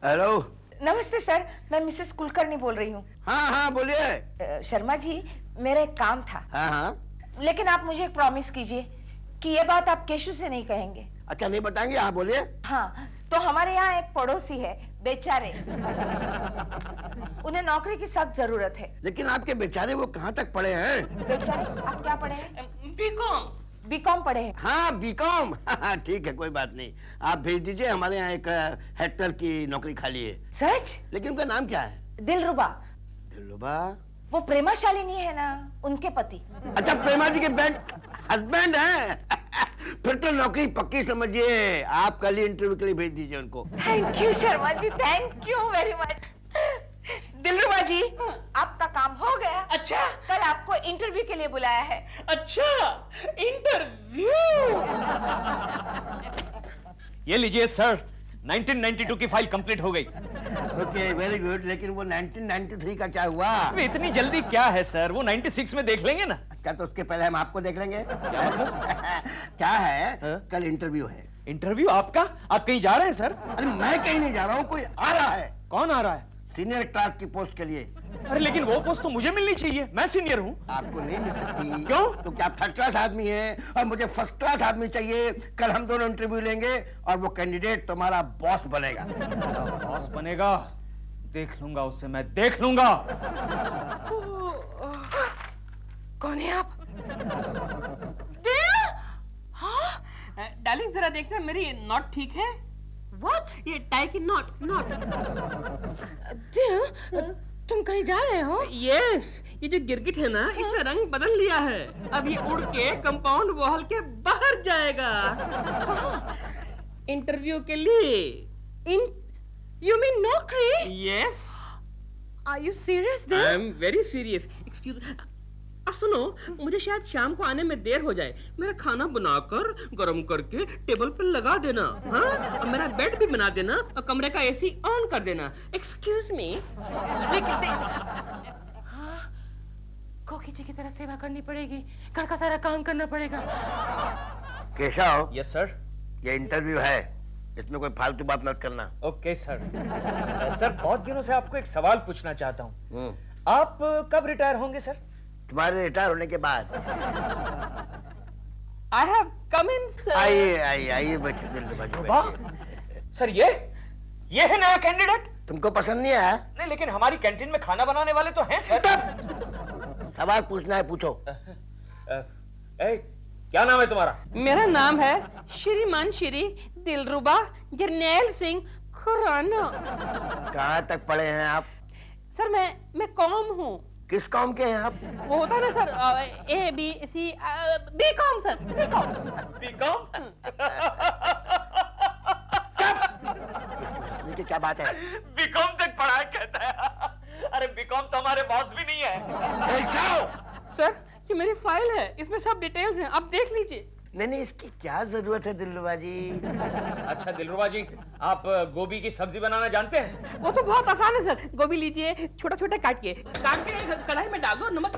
हेलो। नमस्ते सर, मैं मिसेस कुलकर्णी बोल रही हूँ। हाँ बोलिए। शर्मा जी, मेरा एक काम था। हाँ। लेकिन आप मुझे एक प्रॉमिस कीजिए कि ये बात आप केशु से नहीं कहेंगे। अच्छा, नहीं बताएंगे? हाँ बोलिए। हाँ, तो हमारे यहाँ एक पड़ोसी है, बेचारे। उन्हें नौकरी की सख्त जरूरत है। लेकिन आपके बेचारे वो कहाँ तक पढ़े हैं? बेचारे, आप क्या पढ़े हैं? बीकॉम पढ़े हैं। हाँ, बीकॉम। ठीक है, कोई बात नहीं। आप भेज दीजिए, हमारे यहाँ एक हेड की नौकरी खाली है। सच? लेकिन उनका नाम क्या है? दिलरुबा। दिलरुबा? वो प्रेमाशालिनी है ना, उनके पति। अच्छा, प्रेमा जी के हस्बैंड है। फिर तो नौकरी पक्की समझिए। आप कल ही इंटरव्यू के लिए भेज दीजिए उनको। Thank you Sharma ji, thank you very much. Dilruba ji, आपका काम हो गया। अच्छा, कल आपको इंटरव्यू के लिए बुलाया है। अच्छा, इंटरव्यू। ये लीजिए सर, 1992 की फाइल कंप्लीट हो गई। Okay, very good. लेकिन वो 1993 का क्या हुआ? इतनी जल्दी क्या है सर, वो 96 में देख लेंगे ना। अच्छा, तो उसके पहले हम आपको देख लेंगे। क्या है? कल इंटरव्यू है। इंटरव्यू आपका? आप कहीं जा रहे हैं सर? अरे मैं कहीं नहीं जा रहा हूँ, कोई आ रहा है। कौन आ रहा है? सीनियर क्लार्क की पोस्ट के लिए। अरे लेकिन वो पोस्ट तो मुझे मिलनी चाहिए, मैं सीनियर हूँ। आपको नहीं मिल सकती। क्यों? क्योंकि आप थर्ड क्लास आदमी हैं और मुझे फर्स्ट क्लास आदमी चाहिए। कल हम दोनों इंटरव्यू लेंगे और वो कैंडिडेट तुम्हारा बॉस बनेगा। बॉस बनेगा? देख लूंगा उससे, मैं देख लूंगा। कौन है आप? डार्लिंग, जरा देखना, मेरी नॉट ठीक है? What? ये टाई की नॉट। तुम कहीं जा रहे हो? Yes, ये जो गिरगिट है ना, इसका रंग बदल लिया है। अब ये उड़ के कंपाउंड वॉल के बाहर जाएगा। कहाँ? इंटरव्यू के लिए। You mean नौकरी? Yes. Are you serious then? I am very serious. Excuse. अब सुनो, मुझे शायद शाम को आने में देर हो जाए। मेरा खाना बनाकर गरम करके टेबल पर लगा देना। हाँ, और मेरा बेड भी बना देना और कमरे का एसी ऑन कर देना। Excuse me. लेकिन कोकी जी की तरह सेवा करनी पड़ेगी, घर का सारा काम करना पड़ेगा। केशव। Yes sir. ये इंटरव्यू है, इसमें कोई फालतू बात मत करना। Okay sir. सर, बहुत दिनों से आपको एक सवाल पूछना चाहता हूँ। आप कब रिटायर होंगे सर? तुम्हारे रिटायर होने के बाद। I have come in, sir. आइए बैठिए दिलरुबा जी। सर, ये है नया कैंडिडेट? तुमको पसंद नहीं आया? नहीं, लेकिन हमारी कैंटीन में खाना बनाने वाले तो हैं सर। सवाल पूछना है, पूछो। क्या नाम है तुम्हारा? मेरा नाम है श्रीमान श्री दिलरुबा जरनैल सिंह खुराना। कहाँ तक पढ़े हैं आप? सर, मैं कॉम हूँ। किस कॉम के हैं आप? वो होता है ना sir, A B C B com sir, B com. क्या बात है? बीकॉम तक पढ़ा है कहता है। अरे बीकॉम तो हमारे बॉस भी नहीं है। सर, ये मेरी फाइल है, इसमें सब डिटेल्स हैं, आप देख लीजिए। नहीं, इसकी क्या जरूरत है दिलरुबा जी? अच्छा दिलरुबा जी, आप गोभी की सब्जी बनाना जानते हैं? वो तो बहुत आसान है सर। गोभी लीजिए, छोटा छोटा काट के कढ़ाई में डाल दो, नमक।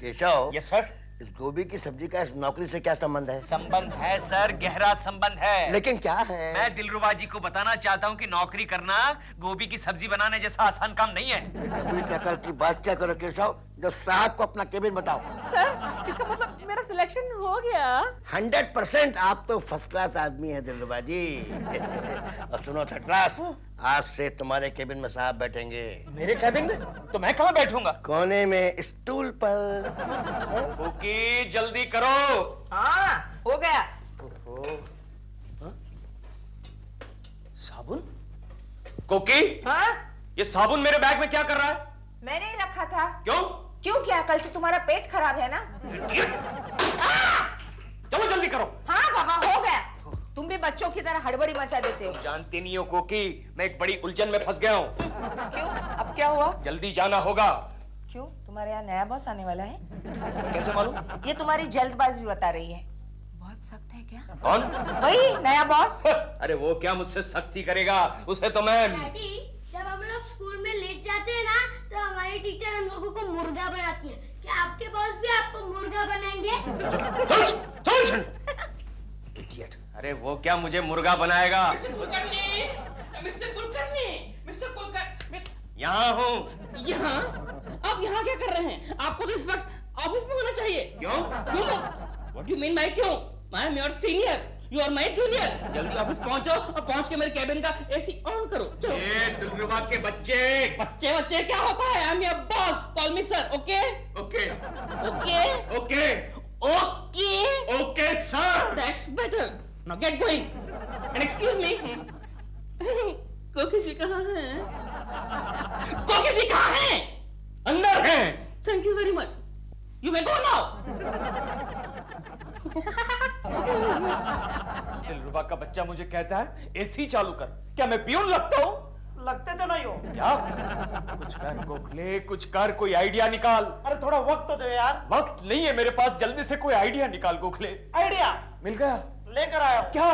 केशव। Yes sir. इस गोभी की सब्जी का इस नौकरी से क्या संबंध है? संबंध है सर, गहरा संबंध है। लेकिन क्या है? मैं दिलरुबा जी को बताना चाहता हूँ कि नौकरी करना गोभी की सब्जी बनाने जैसा आसान काम नहीं है। कभी टकल की बात क्या करो केशव, जब साहब को अपना केबिन बताओ। सर, इसका मतलब मेरा सिलेक्शन हो गया। 100% आप तो फर्स्ट क्लास आदमी हैं दिलरुबा जी। और सुनो थर्ड क्लास, आज से तुम्हारे केबिन में साहब बैठेंगे। मेरे केबिन में? तो मैं कहाँ बैठूंगा? कोने में स्टूल पर। ओके, जल्दी करो। हाँ, हो गया। साबुन? कोकी? हाँ? ये साबुन मेरे बैग में क्या कर रहा है? मैंने ही रखा था। क्यों? क्यों? क्या कल से तुम्हारा पेट खराब है ना? चलो जल्दी करो। हाँ बाबा, हो गया। तुम भी बच्चों की तरह हड़बड़ी मचा देते हो। जानती नहीं हो कोकी, मैं एक बड़ी उलझन में फंस गया हूँ। क्यों? अब क्या हुआ? जल्दी जाना होगा। क्यों? तुम्हारे यहाँ नया बॉस आने वाला है? कैसे मालूम? ये तुम्हारी जल्दबाजी बता रही है। बहुत सख्त है क्या? कौन? वही नया बॉस। अरे वो क्या मुझसे सख्ती करेगा, उसे तो मैं। डैडी, जब हम लोग स्कूल में लेट जाते हैं ना, तो हमारी टीचर हम लोगों को मुर्गा बनाती है। क्या आपके बॉस भी आपको मुर्गा बनाएंगे? चल इडियट। अरे वो क्या मुझे मुर्गा बनाएगा? मिस्टर कुलकर्णी, यहाँ हूँ। यहाँ? आप यहाँ क्या कर रहे हैं? आपको तो इस वक्त ऑफिस में होना चाहिए। क्यों? What do you mean by क्यों? I am your senior, you are my junior. जल्दी ऑफिस पहुँचो और पहुँच के मेरे कैबिन का एसी ऑन करो। चलो। दिलरुबा के बच्चे। बच्चे क्या होता है? I am your boss. Call me sir, okay? Okay. Okay? Okay. Okay? Okay, sir. That's better. Now get going. And excuse me. कोकी जी कहाँ हैं? कोकी जी कहाँ हैं? अंदर हैं। Thank you very much. You may go now. दिलरुबा का बच्चा मुझे कहता है एसी चालू कर। क्या मैं पियून लगता हूँ? लगते तो नहीं हो। क्या? कुछ कर गोखले, कुछ कर, कोई आइडिया निकाल। अरे थोड़ा वक्त तो दो यार। वक्त नहीं है मेरे पास, जल्दी से कोई आइडिया निकाल गोखले। आइडिया मिल गया? लेकर आया। क्या?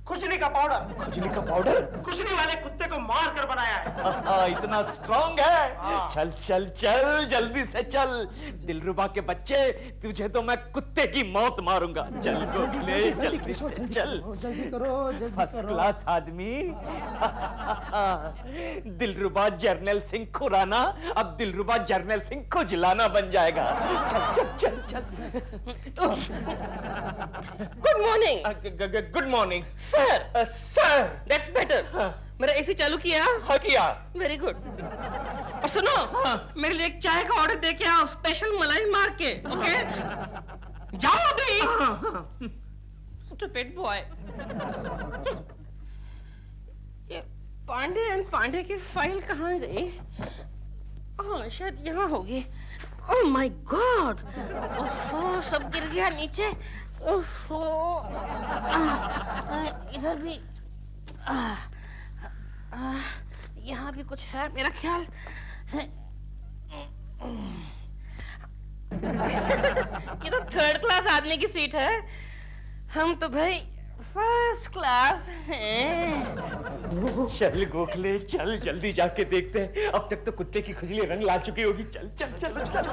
खुजली का पाउडर। खुजली का पाउडर? खुजली वाले कुत्ते को मार कर बनाया है। इतना स्ट्रॉन्ग है? चल चल चल, जल्दी से चल। दिलरुबा के बच्चे, तुझे तो मैं कुत्ते की मौत मारूंगा। चल गोखले, जल्दी से चल। जल्दी करो, जल्दी फर्स्ट क्लास आदमी। दिलरुबा जर्नल सिंह खुराना अब दिलरुबा जर्नल सिंह खुजलाना बन जाएगा। चल चल चल चल। Good morning. Good morning Sir. Sir. That's better. मेरा एसी चालू किया? हाँ किया। Very good. और सुनो, मेरे लिए एक चाय का ऑर्डर दे के आओ, स्पेशल मलाई मार के, ओके? जाओ अभी। Stupid boy. ये पांडे एंड पांडे की फाइल कहाँ गई? हाँ, शायद यहाँ होगी। Oh my God! ओह, सब गिर गया नीचे। इधर भी यहाँ भी कुछ है मेरा ख्याल। ये तो थर्ड क्लास आदमी की सीट है, हम तो भाई फर्स्ट क्लास हैं। चल गोखले चल, जल्दी जाके देखते हैं। अब तक तो कुत्ते की खुजली रंग ला चुकी होगी। चल चल चल चल।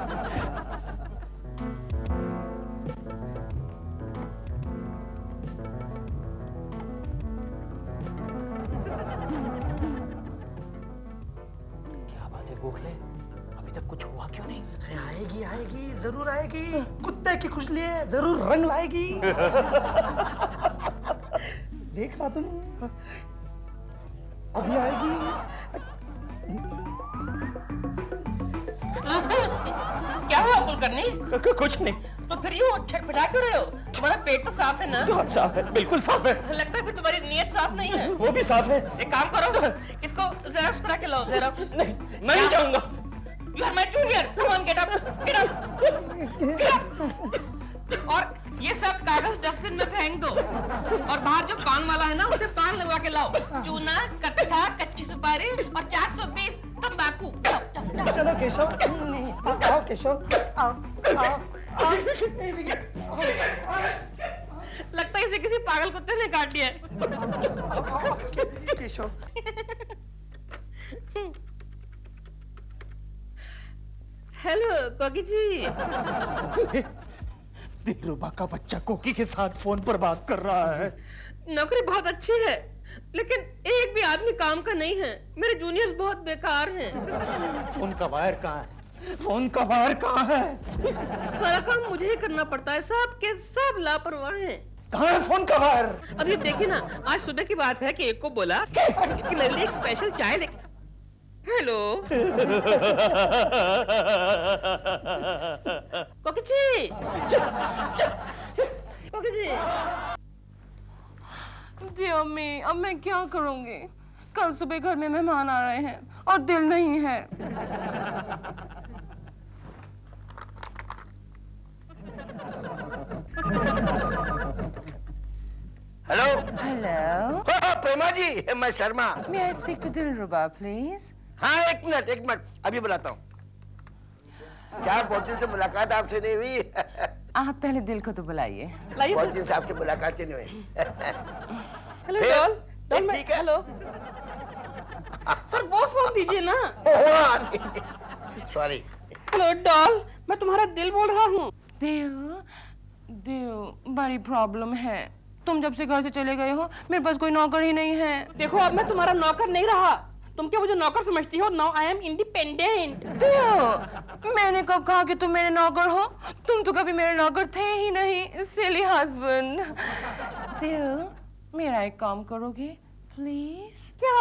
गोखले, अभी तक कुछ हुआ क्यों नहीं? अरे आएगी आएगी, जरूर आएगी। कुत्ते की खुजली है, जरूर रंग लाएगी। देखना तुम, अभी आएगी। क्या हुआ कुलकर्णी? कुछ नहीं। तो फिर यूँ छटपटा क्यों रहे हो? तुम्हारा पेट तो साफ है ना? बहुत साफ है, बिल्कुल साफ है। लगता है फिर तुम्हारी नीयत साफ नहीं है। वो भी साफ है। एक काम करो, इसको जेरोक्स करा के लाओ। जेरोक्स। नहीं, मैं नहीं जाऊंगा। You are my junior. Come on, get up, get up, get up. और ये सब कागज डस्टबिन में फेंक दो। और बाहर जो पान वाला है ना, उसे पान लगवा के लाओ। चूना, कट्टा, कच्ची सुपारी और 420 तंबाकू। चलो केशव, आओ केशव, आओ आओ। लगता है इसे किसी पागल कुत्ते ने काट लिया है। केशव। हेलो कोकी जी। दिलरुबा का बच्चा कोकी के साथ फोन पर बात कर रहा है। नौकरी बहुत अच्छी है, लेकिन एक भी आदमी काम का नहीं है। मेरे जूनियर्स बहुत बेकार हैं। फोन का वायर कहाँ है? फोन का वायर कहाँ है? सारा काम मुझे ही करना पड़ता है, सब के सब लापरवाह हैं। कहाँ है फोन का वायर? अब ये देखिए ना, आज सुबह की बात है कि एक को बोला कि मेरे लिए एक स्पेशल चाय लेके। हेलो कोकी जी, कोकी जी। जी अम्मी, अब मैं क्या करूंगी? कल सुबह घर में मेहमान आ रहे हैं और दिल नहीं है। प्रेमा जी, मैं Sharma. May I speak to Dilruba, please? हाँ, एक मिनट, अभी बुलाता हूँ। क्या बहुत दिन से मुलाकात आपसे नहीं हुई? आप पहले दिल को तो बुलाइए। बहुत दिन से आपसे मुलाकात नहीं हुई। हेलो डॉल, ठीक है। हेलो सर, वो फोन दीजिए ना। सॉरी। हेलो डॉल, मैं तुम्हारा दिल बोल रहा हूँ। दिल, बड़ी प्रॉब्लम है। तुम जब से घर से चले गए हो मेरे पास कोई नौकर ही नहीं है। देखो, अब मैं तुम्हारा नौकर नहीं रहा। तुम क्या मुझे नौकर समझती हो? Now I am independent. मैंने कब कहा कि तुम मेरे नौकर हो? तुम तो कभी मेरे नौकर थे ही नहीं, सिली हस्बैंड। दिल, मेरा एक काम करोगे प्लीज? क्या?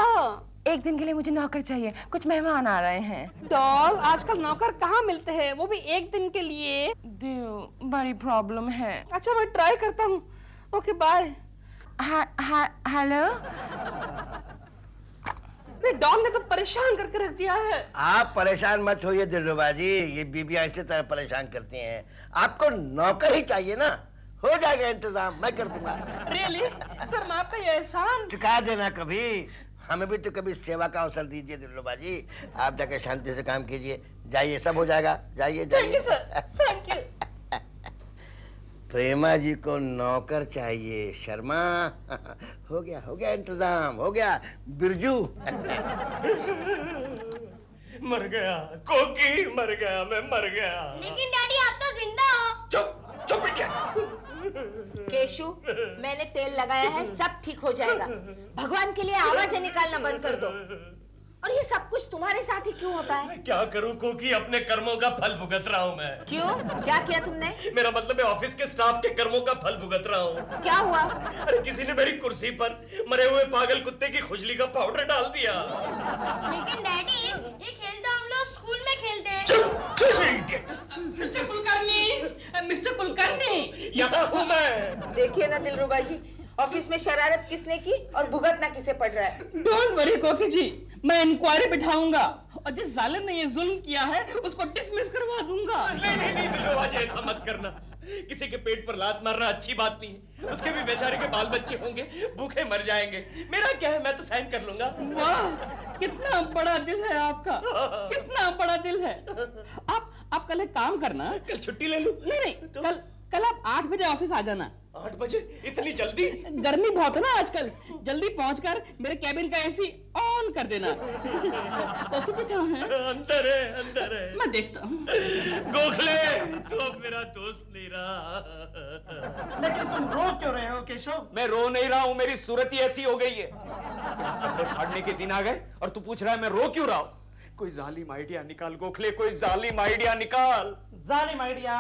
एक दिन के लिए मुझे नौकर चाहिए, कुछ मेहमान आ रहे हैं। डॉल, आजकल नौकर कहाँ मिलते हैं, वो भी एक दिन के लिए? दिल, बड़ी प्रॉब्लम है। अच्छा, मैं ट्राई करता हूँ। Okay, bye. हेलो। डॉन ने तो परेशान करके रख दिया है। आप परेशान मत होइए दिलरुबा जी, ये बीबियां इसी तरह परेशान करती हैं। आपको नौकर ही चाहिए ना, हो जाएगा इंतजाम, मैं कर दूंगा। रियली? सर, मैं आपका ये एहसान चुका देना कभी, हमें भी तो कभी सेवा का अवसर दीजिए दिलरुबा जी। आप जाके शांति से काम कीजिए, जाइए, सब हो जाएगा, जाइए जाइए। Thank you sir, thank you. Prema ji को नौकर चाहिए, शर्मा। हो गया इंतजाम, हो गया। बिरजू मर गया, कोकी मर गया, मैं मर गया। लेकिन डैडी आप तो जिंदा हो। चुप चुप बेटिया। केशु, मैंने तेल लगाया है, सब ठीक हो जाएगा। भगवान के लिए आवाजें निकालना बंद कर दो। और ये सब कुछ तुम्हारे साथ ही क्यों होता है? क्या करूं कोकी, अपने कर्मों का फल भुगत रहा हूं मैं। क्यों? क्या किया तुमने? मेरा मतलब है ऑफिस के स्टाफ के कर्मों का फल भुगत रहा हूं। क्या हुआ? अरे किसी ने मेरी कुर्सी पर मरे हुए पागल कुत्ते की खुजली का पाउडर डाल दिया। लेकिन डैडी, ये खेल तो हम लोग स्कूल में खेलते हैं। मिस्टर कुलकर्णी, मिस्टर कुलकर्णी, यहाँ हूँ मैं। देखिए ना दिलरुबा जी, ऑफिस में शरारत किसने की और भुगतना किसे पड़ रहा है। डोंट वरी कोकी जी, मैं इंक्वायरी बिठाऊंगा और जिस जालिम ने ये जुल्म किया है उसको डिसमिस करवा दूंगा। नहीं दिलरुबा जी, ऐसा मत करना। किसी के पेट पर लात मारना अच्छी बात नहीं है। उसके भी बेचारे के बाल बच्चे होंगे, भूखे मर जाएंगे। मेरा क्या है, मैं तो सहन कर लूंगा। वाह, कितना बड़ा दिल है आपका, कितना बड़ा दिल है। आप कल एक काम करना। कल छुट्टी ले लूं? नहीं, कल आप 8 बजे ऑफिस आ जाना। 8 बजे? इतनी जल्दी? गर्मी बहुत है ना आजकल, जल्दी पहुंचकर मेरे कैबिन का एसी ऑन कर देना। कोकी जी कहाँ है? अंदर है। मैं देखता हूँ। गोखले, तो अब मेरा दोस्त नहीं रहा। लेकिन तुम रो क्यों रहे हो केशव? मैं रो नहीं रहा हूँ, मेरी सूरत ही ऐसी हो गई है। कपड़े फाड़ने के दिन आ गए और तू पूछ रहा है मैं रो क्यों रहा हूँ? कोई जालिम आइडिया निकाल गोखले, कोई जालिम आइडिया निकाल। जालिम आइडिया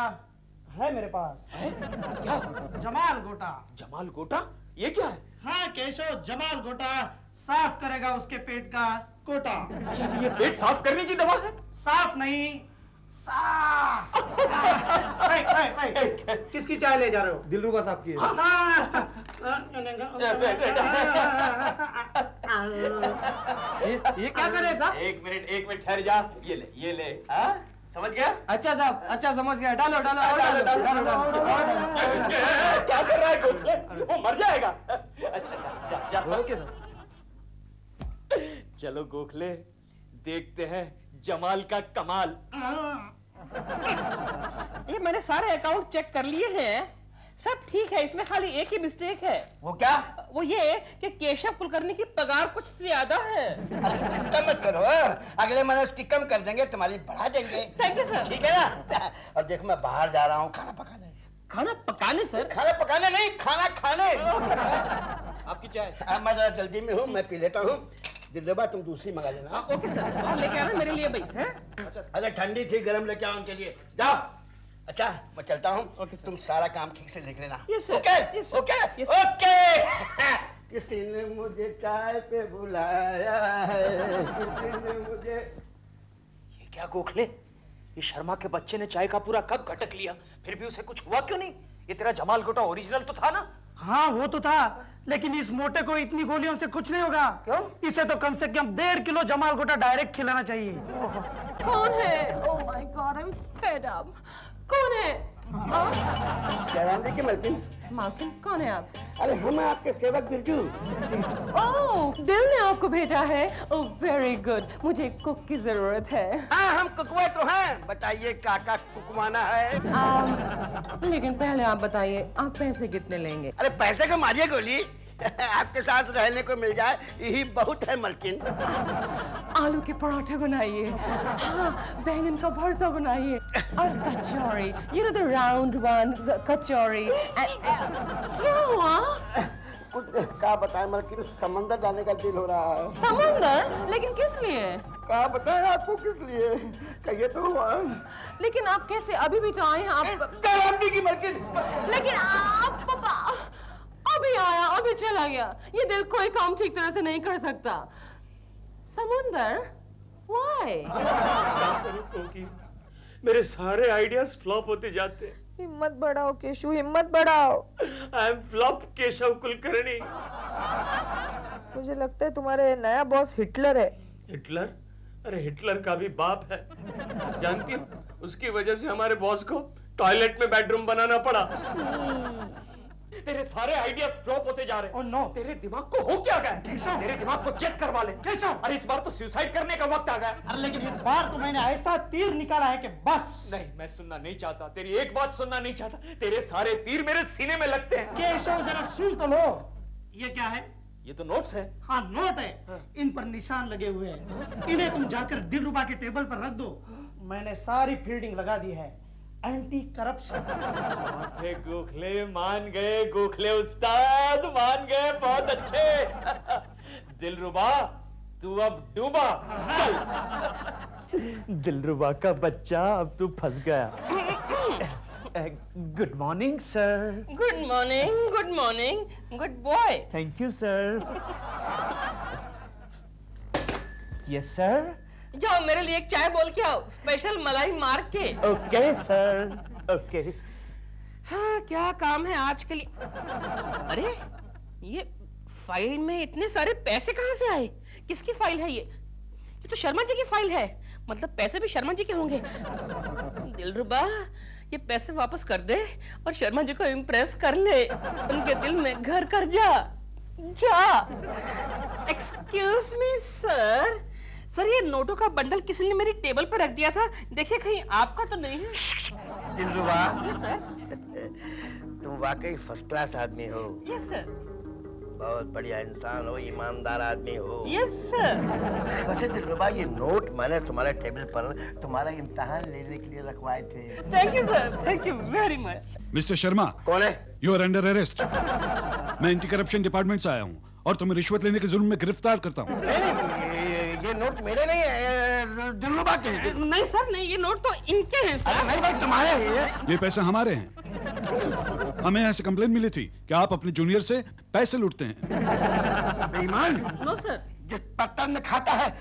है मेरे पास। है? क्या? जमाल गोटा। जमाल गोटा? ये क्या है? हाँ केशव, जमाल गोटा साफ करेगा उसके पेट का कोटा। ये पेट साफ करने की दवा है? साफ नहीं, साफ। किसकी चाय ले जा रहे हो? दिलरुबा साहब की। ये क्या करे साहब? एक मिनट ठहर जा। ये ले। हाँ? समझ गया? अच्छा साहब, अच्छा समझ गया। डालो। क्या कर रहा है गोखले? वो मर जाएगा। अच्छा, जा। चलो गोखले, देखते हैं जमाल का कमाल। ये मैंने सारे अकाउंट चेक कर लिए हैं, सब ठीक है, इसमें खाली एक ही मिस्टेक है। वो क्या? वो ये कि केशव कुलकर्णी की पगार कुछ ज्यादा है। चिंता मत करो, अगले महीने उसकी कम कर देंगे, तुम्हारी बढ़ा देंगे। Thank you sir. ठीक है ना? और देखो मैं बाहर जा रहा हूँ खाना पकाने। खाना पकाने सर? खाना पकाने नहीं, खाना खाने। आपकी चाय? मैं जरा जल्दी में हूँ, मैं पी लेता हूँ। दिलरुबा तुम दूसरी मंगा लेना। ओके सर, और लेके आना मेरे लिए भाई। हैं? अरे ठंडी थी, गरम लेके आओ उनके लिए। जाओ। अच्छा मैं चलता हूँ, तुम सारा काम ठीक से देख लेना। Yes sir. Okay okay okay. किसी ने मुझे चाय पे बुलाया है, किसी ने मुझे। ये क्या गोखले, ये शर्मा के बच्चे ने चाय का पूरा कप घटक लिया, फिर भी उसे कुछ हुआ क्यों नहीं? ये तेरा जमाल गोटा ओरिजिनल तो था ना? हाँ वो तो था, लेकिन इस मोटे को इतनी गोलियों से कुछ नहीं होगा। क्यों? इसे तो कम से कम 1.5 किलो जमाल गोटा डायरेक्ट खिलाना चाहिए। कौन है? Oh my God, I am fed up. कौन है? जयराम जी की मलकिन, मालकिन, कौन है आप? अरे हम हैं आपके सेवक बिरजू। ओह, दिल ने आपको भेजा है। ओह, वेरी गुड। मुझे कुक की जरूरत है। हाँ, हम कुकवे तो हैं। बताइए काका कुकवाना है। लेकिन पहले आप बताइए, आप पैसे कितने लेंगे? अरे पैसे को मारिए गोली। आपके साथ रहने को मिल जाए यही बहुत है मलकिन। आलू के पराठे बनाइए, हाँ, बैंगन का भरता बनाइए और कचौरी, you know the round one, कचौरी। क्या हुआ? कुछ क्या बताएं मलकिन, समंदर जाने का दिल हो रहा है। समंदर? लेकिन किस लिए? क्या बताएं आपको किस लिए? कहिए तो। लेकिन आप कैसे? अभी भी तो आए हैं आप। जलावटी की मलकिन। लेकिन आप पापा अभी आया अभी चला गया। ये दिल कोई काम ठीक तरह से नहीं कर सकता। समुंदर, why? मेरे सारे आइडियाज फ्लॉप होते जाते हैं। हिम्मत बढ़ाओ केशु, हिम्मत बढ़ाओ। I am flop Keshav Kulkarni. मुझे लगता है तुम्हारे नया बॉस हिटलर है। हिटलर? अरे हिटलर का भी बाप है। जानती हो, उसकी वजह से हमारे बॉस को टॉयलेट में बेडरूम बनाना पड़ा। तेरे सारे आइडियाज फ्लॉप होते जा रहे हैं। नो, तेरे दिमाग को हो क्या गया? तेरे दिमाग को चेक करवा ले। कैसा? अरे इस बार तो सुसाइड करने का वक्त आ गया। अरे लेकिन इस बार तो मैंने ऐसा तीर निकाला है कि बस। नहीं, मैं सुनना नहीं चाहता। तेरी एक बात सुनना नहीं चाहता। तेरे सारे तीर मेरे सीने में लगते हैं। केशव जरा सुन तो लो। ये क्या है? ये तो नोट्स है। हाँ, नोट है। इन पर निशान लगे हुए हैं। इन्हें तुम जाकर दिलरुबा के टेबल पर रख दो। मैंने सारी फील्डिंग लगा दी है। Anti corruption. गोखले मान गए, गोखले उस्ताद मान गए, बहुत अच्छे। दिलरुबा तू अब डूबा। चल। दिलरुबा का बच्चा, अब तू फंस गया। Good morning sir. Good morning, good morning, good boy. Thank you sir. Yes sir. जाओ मेरे लिए एक चाय बोल के आओ, स्पेशल मलाई मार के। Okay sir, okay. हाँ, क्या काम है आज के लिए? अरे ये फाइल में इतने सारे पैसे कहाँ से आए? किसकी फाइल है ये? ये तो शर्मा जी की फाइल है। मतलब पैसे भी शर्मा जी के होंगे। दिलरुबा, ये पैसे वापस कर दे और शर्मा जी को इम्प्रेस कर ले। उनके दिल में घर कर जा। Excuse me sir. सर, ये नोटों का बंडल किसी ने मेरी टेबल पर रख दिया था। देखिए कहीं आपका तो नहीं है। दिलरुबा, सर, तुम वाकई फर्स्ट क्लास आदमी हो। Yes sir. बहुत बढ़िया इंसान हो, ईमानदार आदमी हो। Yes sir. वैसे दिलरुबा, ये नोट मैंने तुम्हारे टेबल पर तुम्हारा इम्तिहान लेने के लिए रखवाए थे। Thank you sir, thank you very much. Mister Sharma. कौन है? You are under arrest. मैं एंटी करप्शन डिपार्टमेंट से आया हूँ और तुम्हें रिश्वत लेने के जुर्म में गिरफ्तार करता हूँ। ये नोट मेरे नहीं है, दिलरुबा के। नहीं सर, नहीं, ये नोट तो इनके हैं सर। नहीं भाई, तुम्हारे हैं ये पैसे हमारे हैं। हमें यहाँ से कंप्लेन मिली थी कि आप अपने जूनियर से पैसे लूटते हैं। बेईमान। No sir. जिस पत्थर में खाता है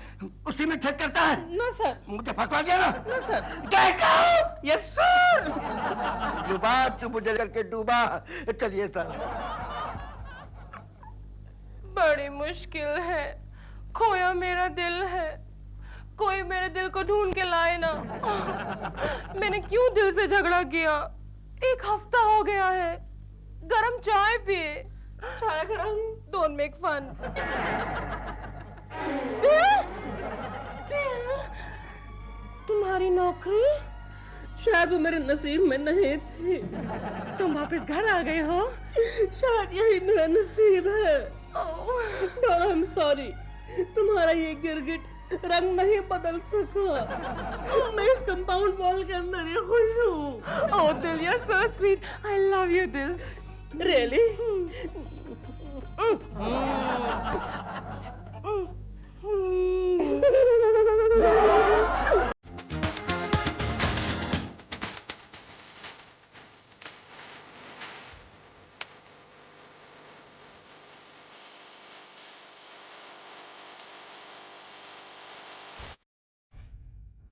उसी में छेद करता है। No sir. मुझे फंसवा दिया ना। No sir. देखो। Yes sir. डूबा तू मुझे करके डूबा। चलिए सर। बड़ी मुश्किल है, खोया मेरा दिल है। कोई मेरे दिल को ढूंढ के लाए ना। मैंने क्यों दिल से झगड़ा किया? 1 हफ्ता हो गया है। गरम चाय पिए। चाय गरम। Don't make fun. तुम्हारी नौकरी? शायद वो मेरे नसीब में नहीं थी। तुम वापस घर आ गए हो? शायद यही मेरा नसीब है। I am sorry. तुम्हारा ये गिरगिट रंग नहीं बदल सका। मैं इस कंपाउंड वॉल के अंदर ही खुश हूँ। ओह दिल, you're so sweet. I love you, दिल। Really?